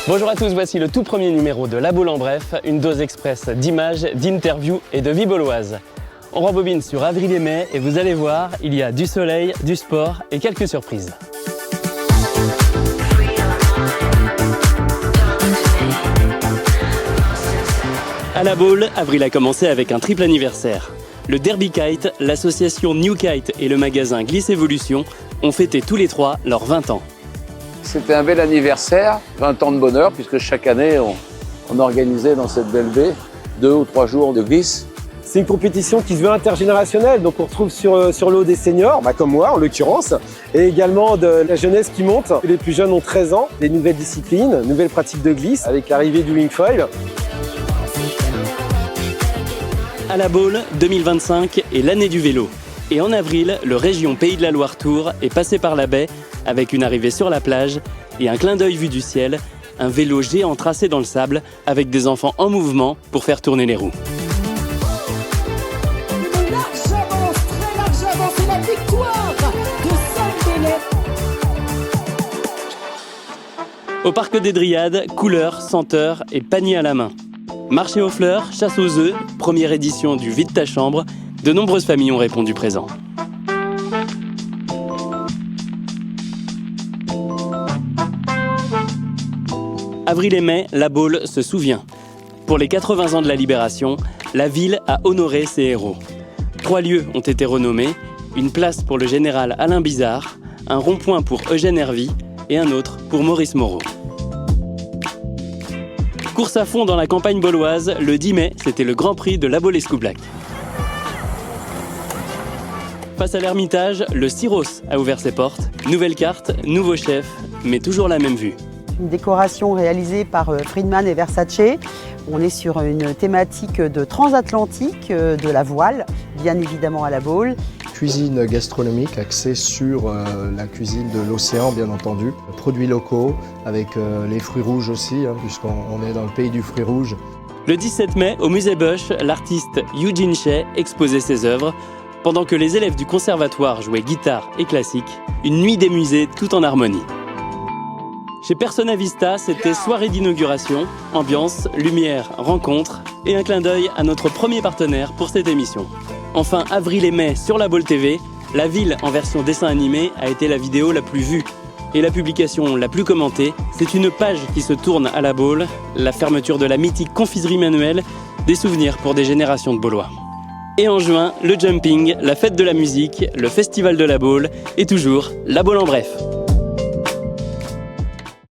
Bonjour à tous, voici le tout premier numéro de La Baule en bref, une dose express d'images, d'interviews et de vie bauloise. On rembobine sur avril et mai et vous allez voir, il y a du soleil, du sport et quelques surprises. À La Baule, avril a commencé avec un triple anniversaire. Le Derby Kite, l'association New Kite et le magasin Gliss Evolution ont fêté tous les trois leurs 20 ans. C'était un bel anniversaire, 20 ans de bonheur, puisque chaque année, on organisait dans cette belle baie 2 ou 3 jours de glisse. C'est une compétition qui se veut intergénérationnelle, donc on retrouve sur l'eau des seniors, comme moi en l'occurrence, et également de la jeunesse qui monte. Les plus jeunes ont 13 ans, des nouvelles disciplines, nouvelles pratiques de glisse, avec l'arrivée du wingfoil. À La Baule, 2025 est l'année du vélo. Et en avril, le Région Pays de la Loire Tour est passé par la baie avec une arrivée sur la plage et un clin d'œil vu du ciel, un vélo géant tracé dans le sable avec des enfants en mouvement pour faire tourner les roues. Très largement, c'est la victoire de Saint-Bélé. Au parc des Dryades, couleurs, senteurs et panier à la main. Marché aux fleurs, chasse aux œufs, première édition du Vide ta chambre, de nombreuses familles ont répondu présent. Avril et mai, La Baule se souvient. Pour les 80 ans de la Libération, la ville a honoré ses héros. 3 lieux ont été renommés, une place pour le général Alain Bizard, un rond-point pour Eugène Hervy et un autre pour Maurice Moreau. Course à fond dans la campagne bauloise, le 10 mai, c'était le Grand Prix de La Baule Escoublac. Face à l'Ermitage, le Syros a ouvert ses portes. Nouvelle carte, nouveau chef, mais toujours la même vue. Une décoration réalisée par Friedman et Versace. On est sur une thématique de transatlantique, de la voile, bien évidemment à La Baule. Cuisine gastronomique axée sur la cuisine de l'océan, bien entendu. Produits locaux avec les fruits rouges aussi, puisqu'on est dans le pays du fruit rouge. Le 17 mai, au musée Bush, l'artiste Eugene Shea exposait ses œuvres, pendant que les élèves du conservatoire jouaient guitare et classique, une nuit des musées tout en harmonie. Chez Persona Vista, c'était soirée d'inauguration, ambiance, lumière, rencontre et un clin d'œil à notre premier partenaire pour cette émission. Enfin, avril et mai sur La Baule TV, la ville en version dessin animé a été la vidéo la plus vue. Et la publication la plus commentée, c'est une page qui se tourne à La Baule, la fermeture de la mythique confiserie manuelle, des souvenirs pour des générations de Baulois. Et en juin, le jumping, la fête de la musique, le festival de La Baule et toujours La Baule en bref.